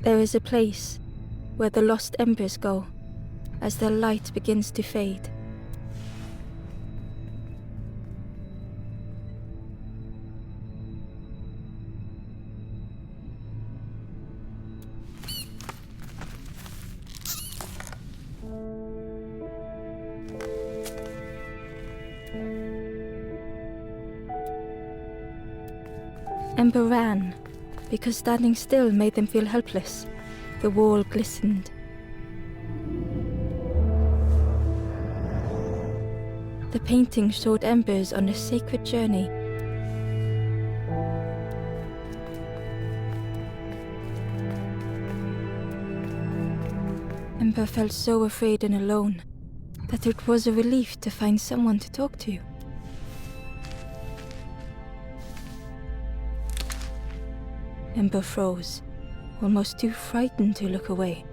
There is a place where the lost embers go as their light begins to fade. Ember ran, because standing still made them feel helpless. The wall glistened. The painting showed embers on a sacred journey. Ember felt so afraid and alone that it was a relief to find someone to talk to. Ember froze, almost too frightened to look away,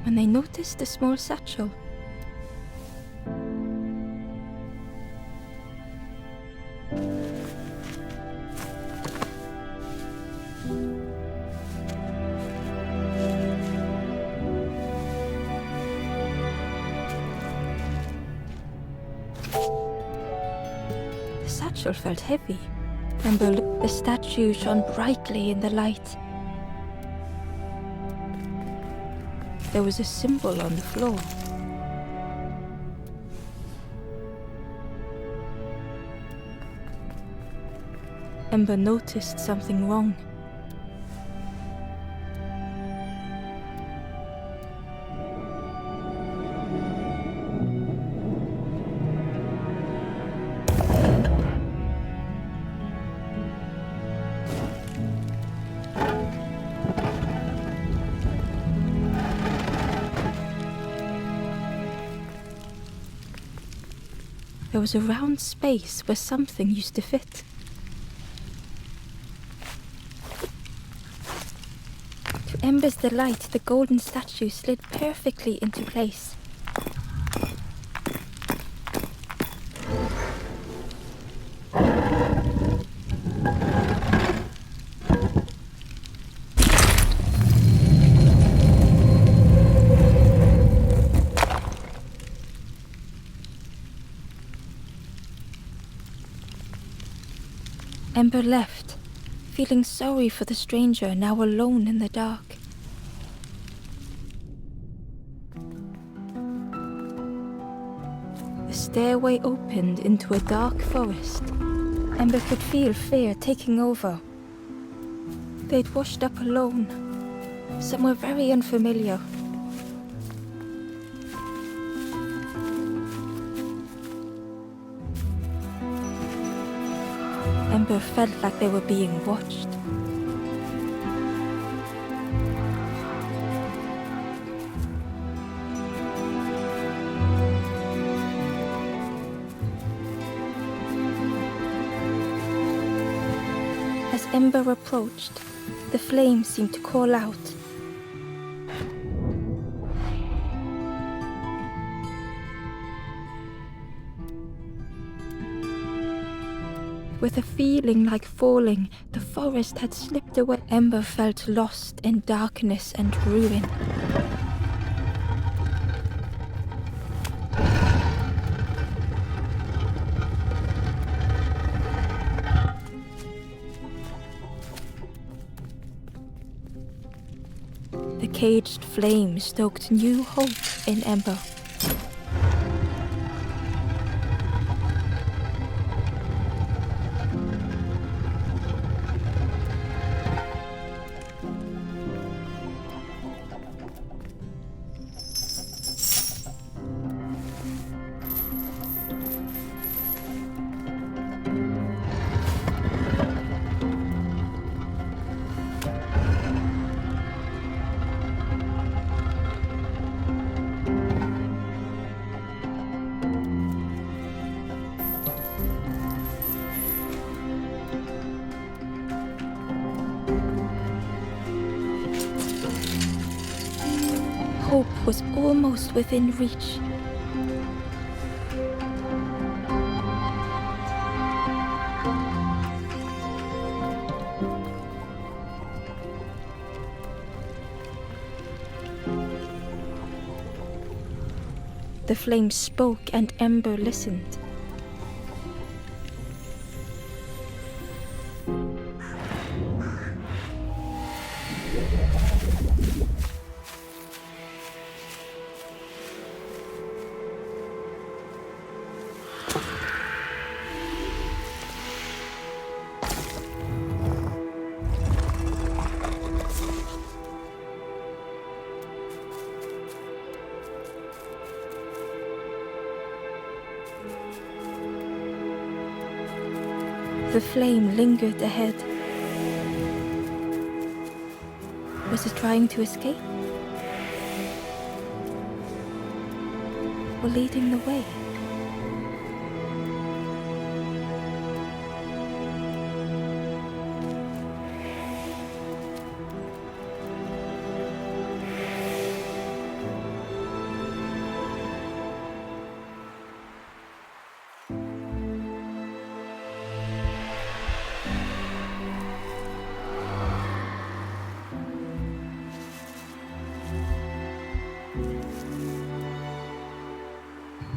when they noticed a small satchel. The satchel felt heavy. Ember looked. The statue shone brightly in the light. There was a symbol on the floor. Ember noticed something wrong. There was a round space where something used to fit. To Ember's delight, the golden statue slid perfectly into place. Ember left, feeling sorry for the stranger now alone in the dark. The stairway opened into a dark forest. Ember could feel fear taking over. They'd washed up alone, somewhere very unfamiliar. Ember felt like they were being watched. As Ember approached, the flame seemed to call out. With a feeling like falling, the forest had slipped away. Ember felt lost in darkness and ruin. The caged flame stoked new hope in Ember. Hope was almost within reach. The flame spoke and Ember listened. The flame lingered ahead. Was it trying to escape? Or leading the way?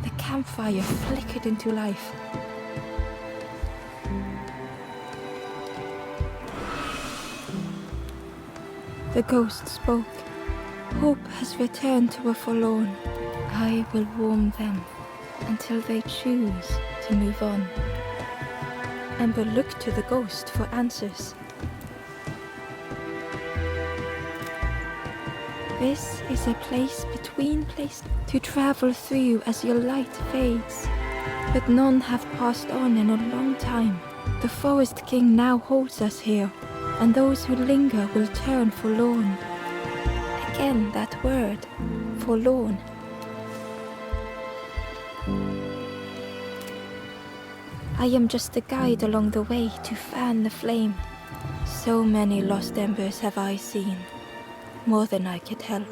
The campfire flickered into life. The ghost spoke. Hope has returned to a forlorn. I will warm them until they choose to move on. Ember looked to the ghost for answers. This is a place between places to travel through as your light fades. But none have passed on in a long time. The Forest King now holds us here, and those who linger will turn forlorn. Again that word, forlorn. I am just a guide along the way to fan the flame. So many lost embers have I seen, more than I could help.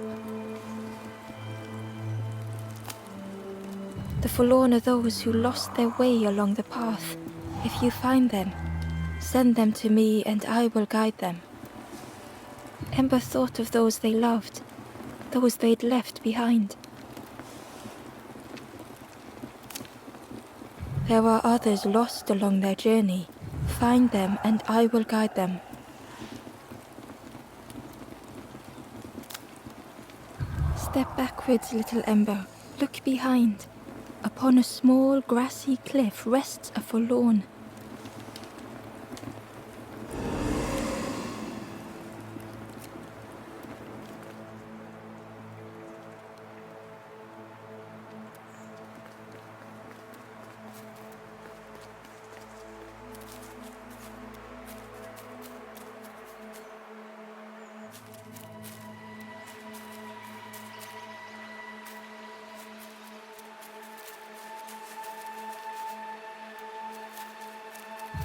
The forlorn are those who lost their way along the path. If you find them, send them to me and I will guide them. Ember thought of those they loved, those they'd left behind. There are others lost along their journey. Find them and I will guide them. Step backwards, little Ember. Look behind. Upon a small grassy cliff rests a forlorn.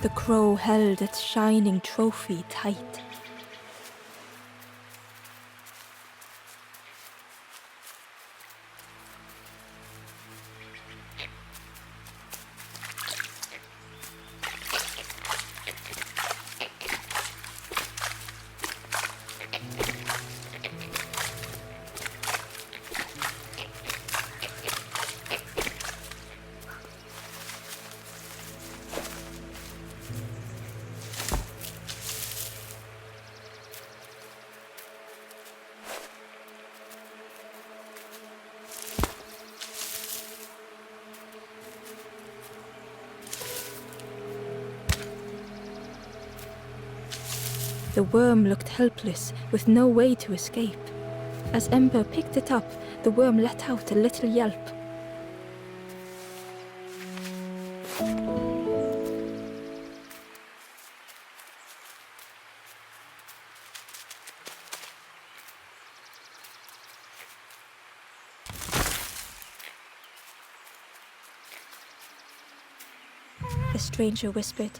The crow held its shining trophy tight. The worm looked helpless, with no way to escape. As Ember picked it up, the worm let out a little yelp. The stranger whispered,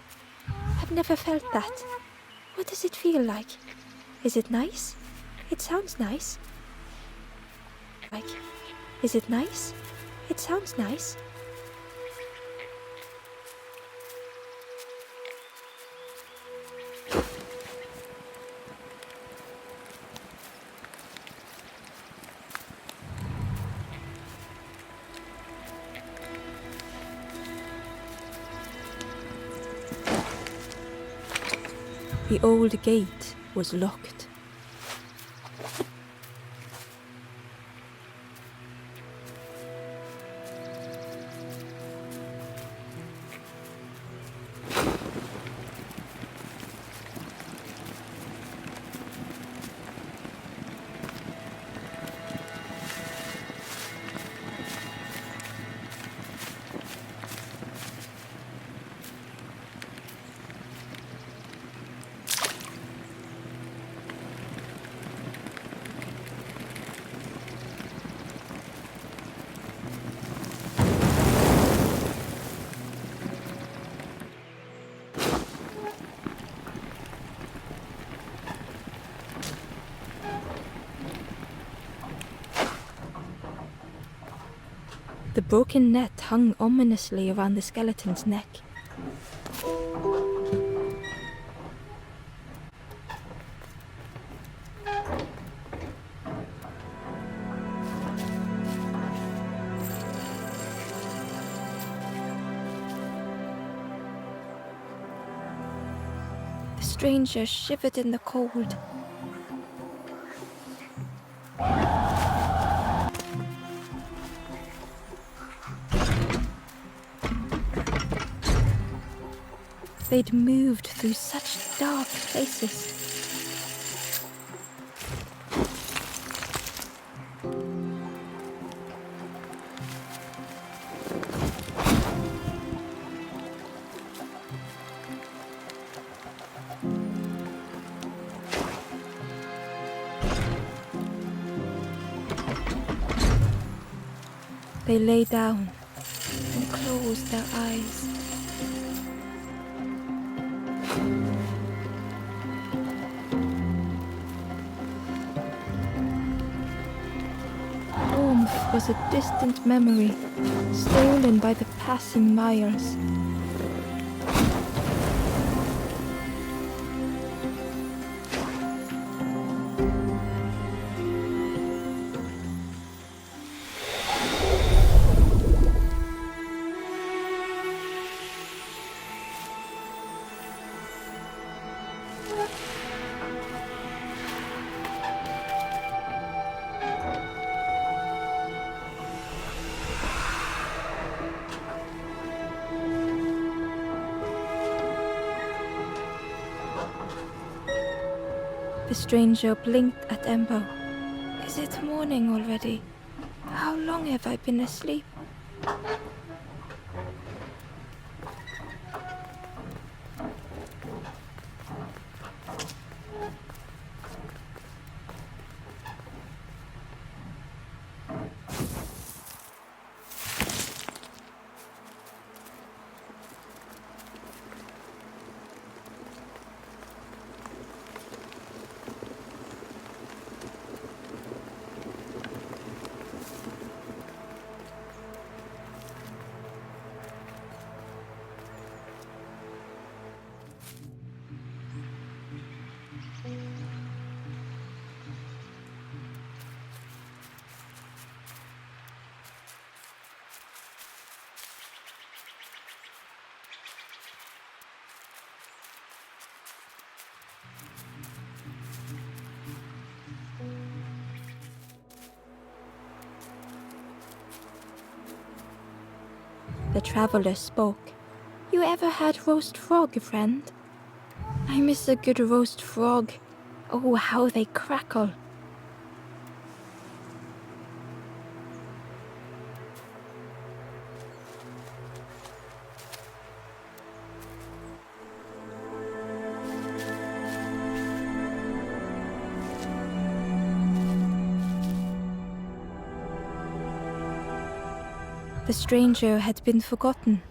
"I've never felt that. What does it feel like? Is it nice? It sounds nice. Is it nice? It sounds nice." The old gate was locked. The broken net hung ominously around the skeleton's neck. The stranger shivered in the cold. They'd moved through such dark places. They lay down and closed their eyes. Warmth was a distant memory, stolen by the passing miles. The stranger blinked at Ember. Is it morning already? How long have I been asleep? The traveler spoke. You ever had roast frog, friend? I miss a good roast frog. Oh, how they crackle. The stranger had been forgotten.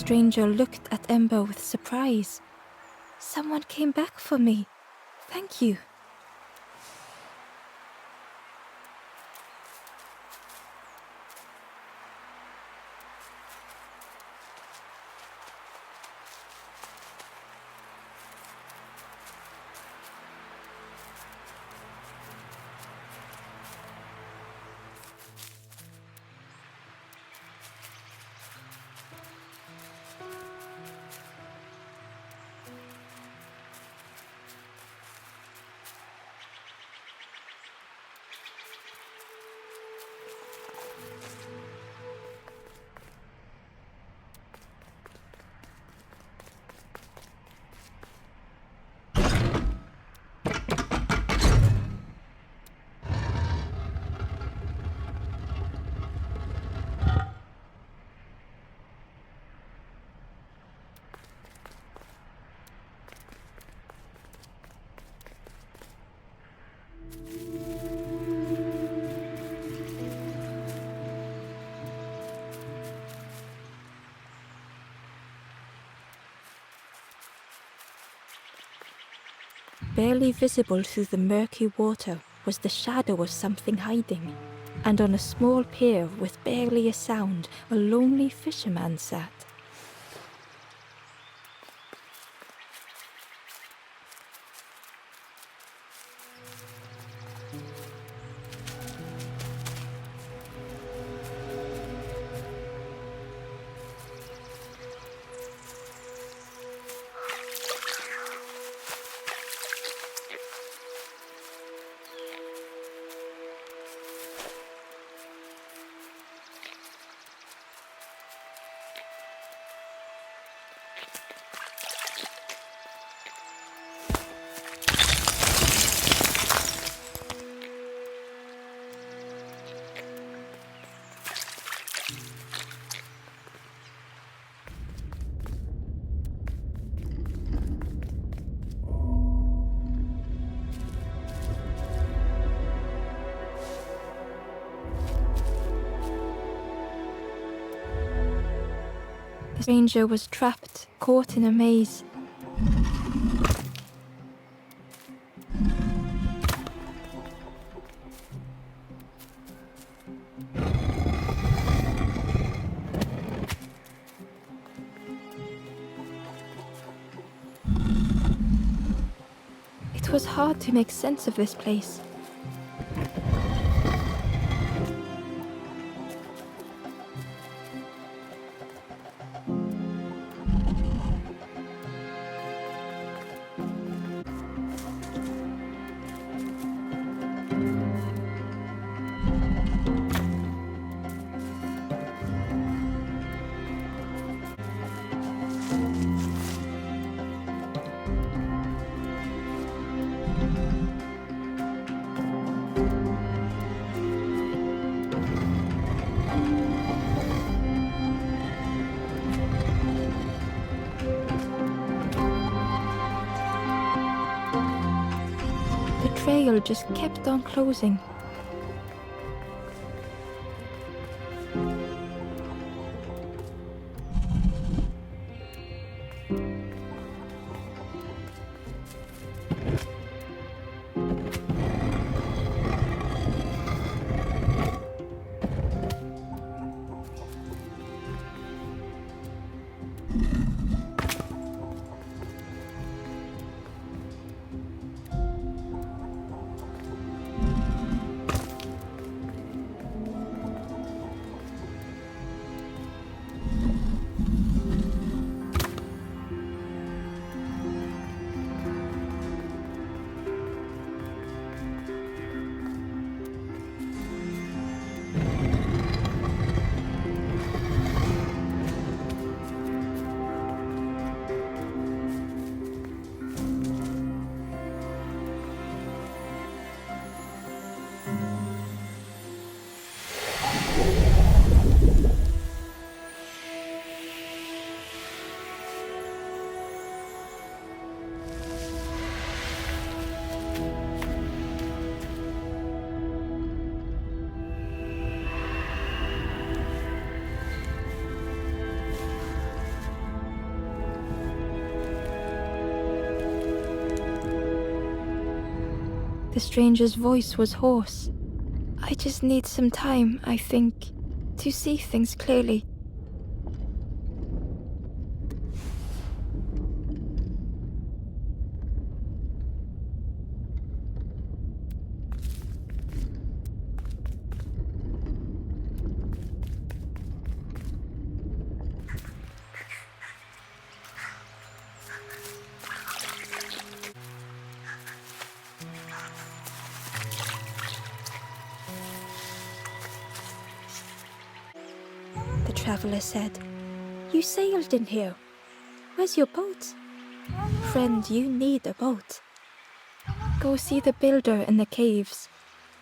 stranger looked at Ember with surprise. Someone came back for me. Thank you. Barely visible through the murky water was the shadow of something hiding, and on a small pier with barely a sound, a lonely fisherman sat. The stranger was trapped, caught in a maze. It was hard to make sense of this place. The trail just kept on closing. The stranger's voice was hoarse. I just need some time, I think, to see things clearly. The traveler said, "You sailed in here. Where's your boat? Friend, you need a boat. Go see the builder in the caves.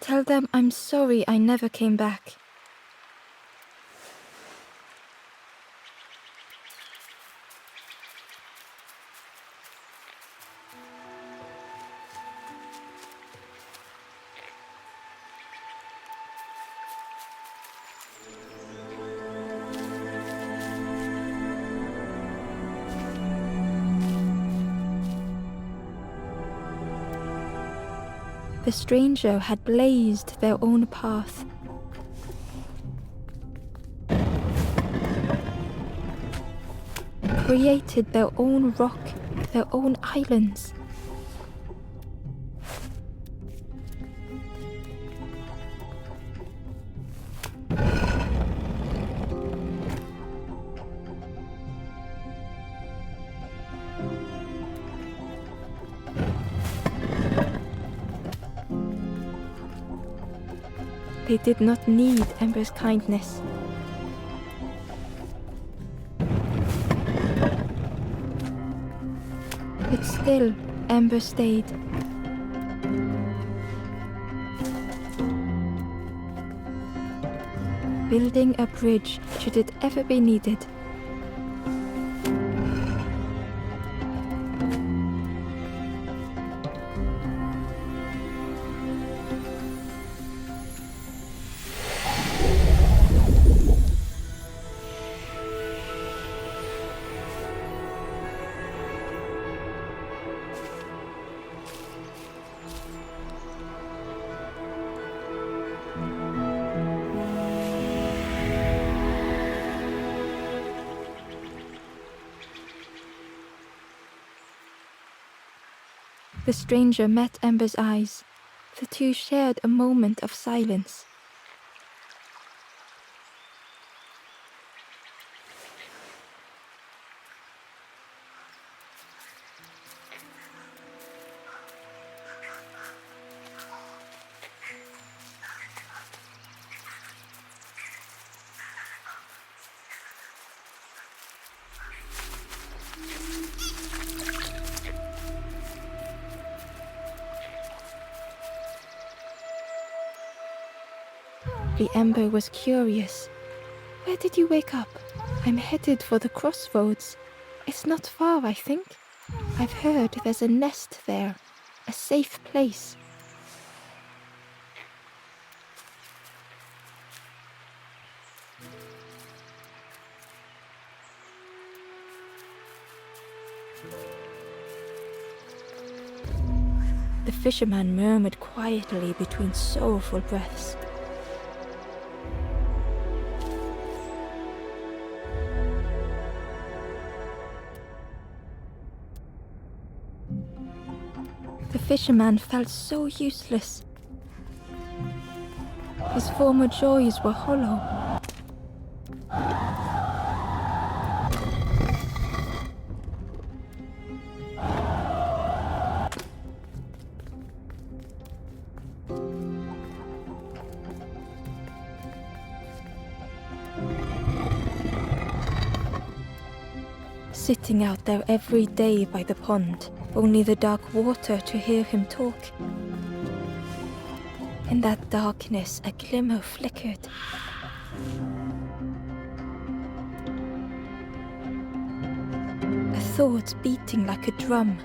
Tell them I'm sorry I never came back." The stranger had blazed their own path. Created their own rock, their own islands. They did not need Ember's kindness. But still, Ember stayed. Building a bridge should it ever be needed. The stranger met Ember's eyes. The two shared a moment of silence. The Ember was curious. "Where did you wake up?" "I'm headed for the crossroads. It's not far, I think. I've heard there's a nest there, a safe place." The fisherman murmured quietly between sorrowful breaths. The fisherman felt so useless. His former joys were hollow. Sitting out there every day by the pond, only the dark water to hear him talk. In that darkness, a glimmer flickered. A thought beating like a drum.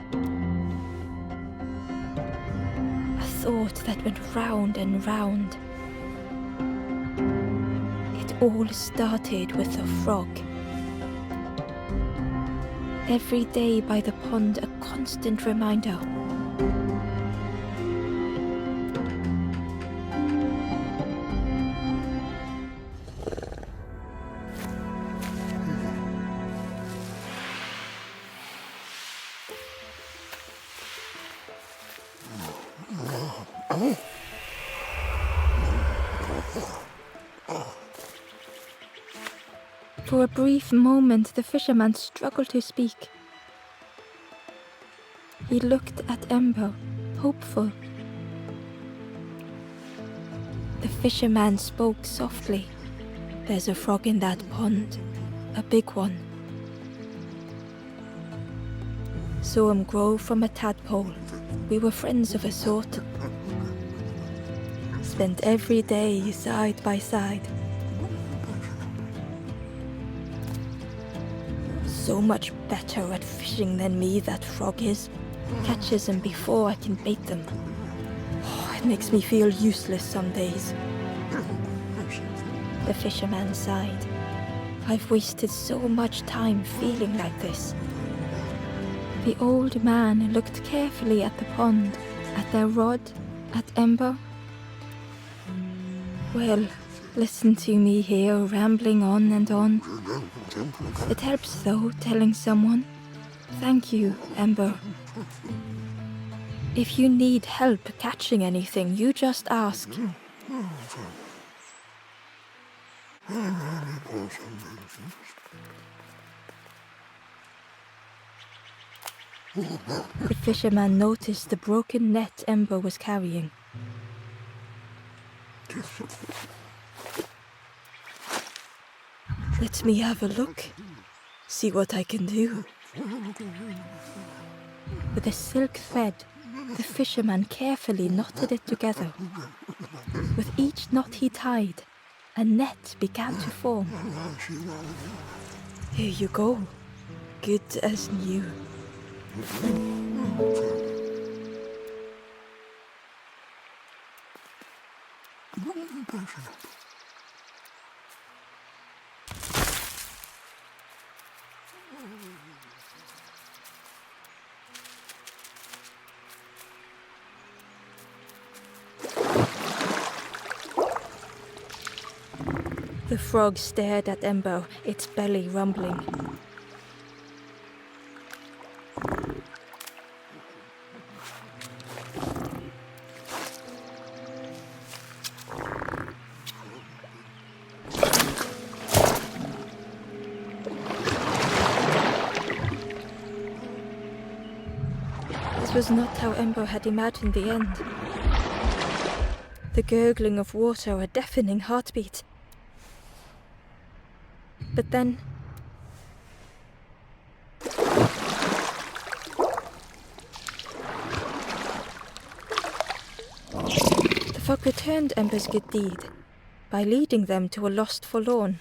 A thought that went round and round. It all started with a frog. Every day by the pond, a constant reminder. For a brief moment, the fisherman struggled to speak. He looked at Ember, hopeful. The fisherman spoke softly. "There's a frog in that pond, a big one. Saw him grow from a tadpole. We were friends of a sort. Spent every day side by side. So much better at fishing than me, that frog is. Catches them before I can bait them. Oh, it makes me feel useless some days." The fisherman sighed. "I've wasted so much time feeling like this." The old man looked carefully at the pond, at their rod, at Ember. "Well, listen to me here, rambling on and on. It helps, though, telling someone. Thank you, Ember. If you need help catching anything, you just ask." The fisherman noticed the broken net Ember was carrying. "Let me have a look. See what I can do." With a silk thread, the fisherman carefully knotted it together. With each knot he tied, a net began to form. "Here you go, good as new." The frog stared at Ember, its belly rumbling. This was not how Ember had imagined the end. The gurgling of water, a deafening heartbeat. But then... the frog returned Ember's good deed by leading them to a lost forlorn.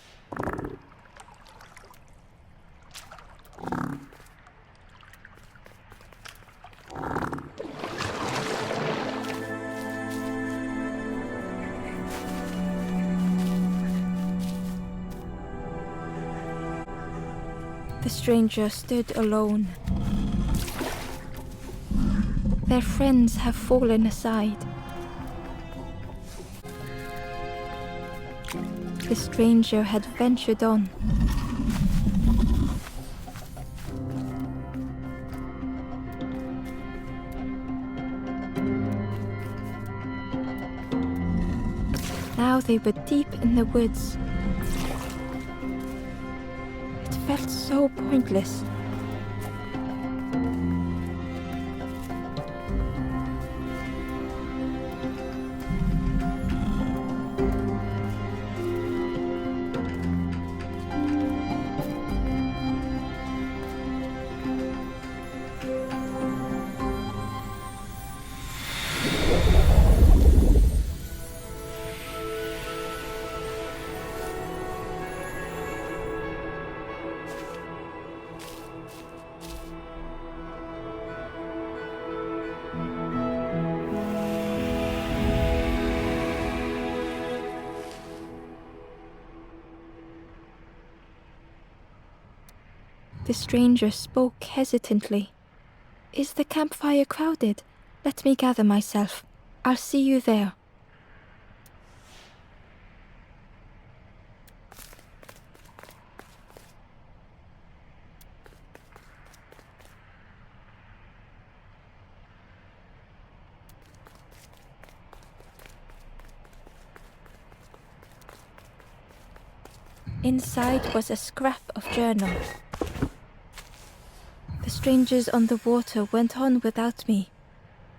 The stranger stood alone. Their friends have fallen aside. The stranger had ventured on. Now they were deep in the woods. Felt so pointless. The stranger spoke hesitantly. "Is the campfire crowded? Let me gather myself. I'll see you there." Inside was a scrap of journal. The strangers on the water went on without me.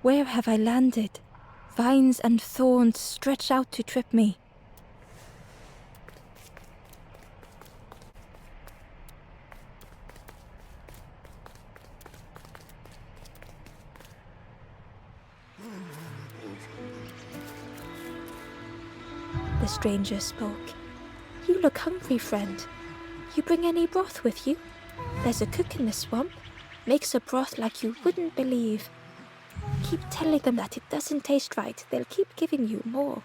Where have I landed? Vines and thorns stretch out to trip me. The stranger spoke. You look hungry, friend. You bring any broth with you? There's a cook in the swamp. Makes a broth like you wouldn't believe. Keep telling them that it doesn't taste right. They'll keep giving you more.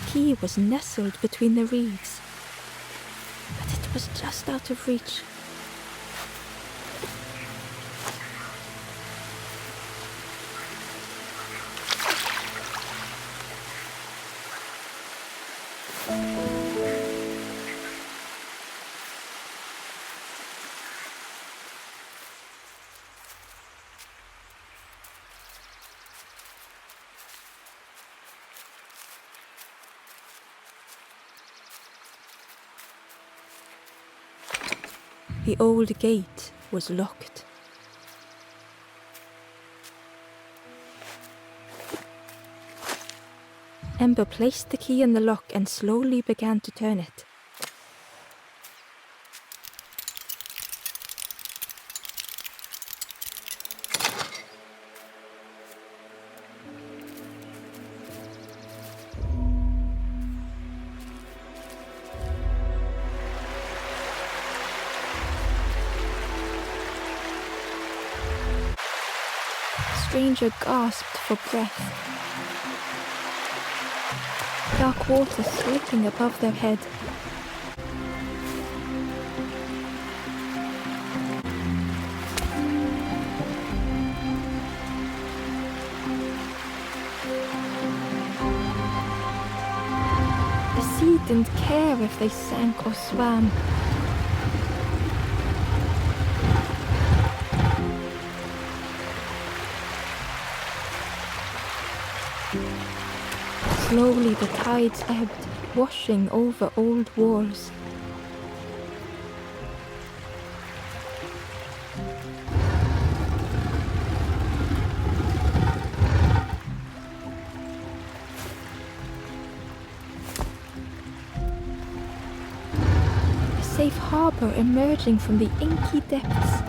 The key was nestled between the reeds, but it was just out of reach. The old gate was locked. Ember placed the key in the lock and slowly began to turn it. The stranger gasped for breath. Dark water slipping above their head. The sea didn't care if they sank or swam. Slowly the tides ebbed, washing over old walls. A safe harbor emerging from the inky depths.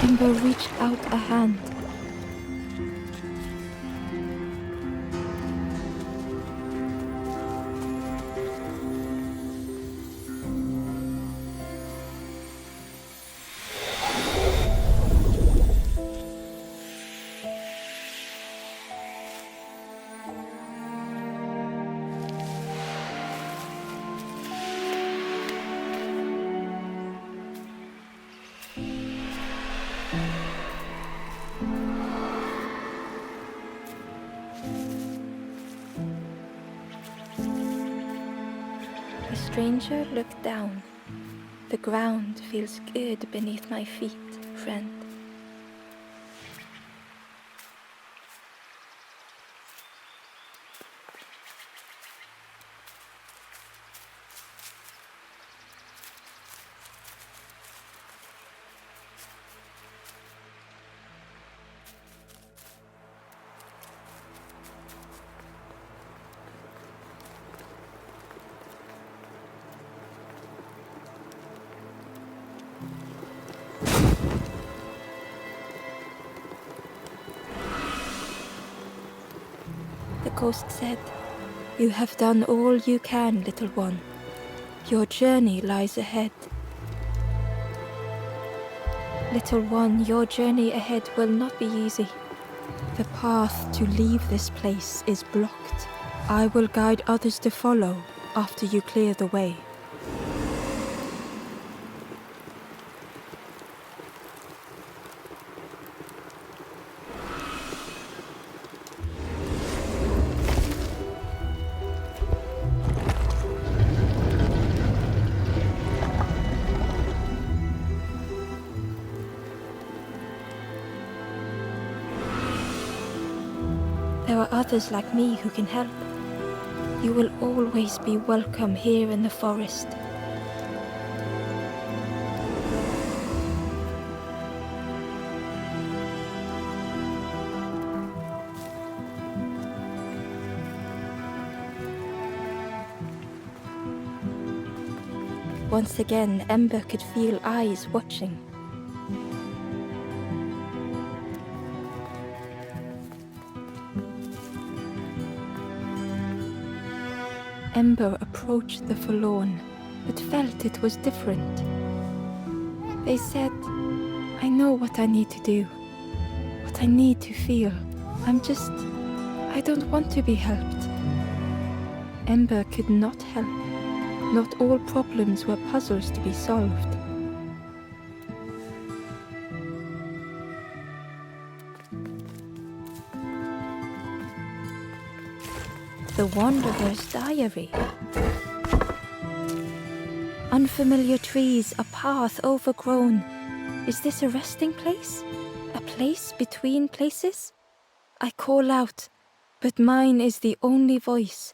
Ember reached out a hand. The stranger looked down. The ground feels good beneath my feet, friend. ghost said, "You have done all you can, little one. Your journey lies ahead." Little one, your journey ahead will not be easy. The path to leave this place is blocked. I will guide others to follow after you clear the way. There are others like me who can help. You will always be welcome here in the forest. Once again, Ember could feel eyes watching. Ember approached the forlorn, but felt it was different. They said, "I know what I need to do, what I need to feel. I don't want to be helped." Ember could not help. Not all problems were puzzles to be solved. The Wanderer's Diary. Unfamiliar trees, a path overgrown. Is this a resting place? A place between places? I call out, but mine is the only voice.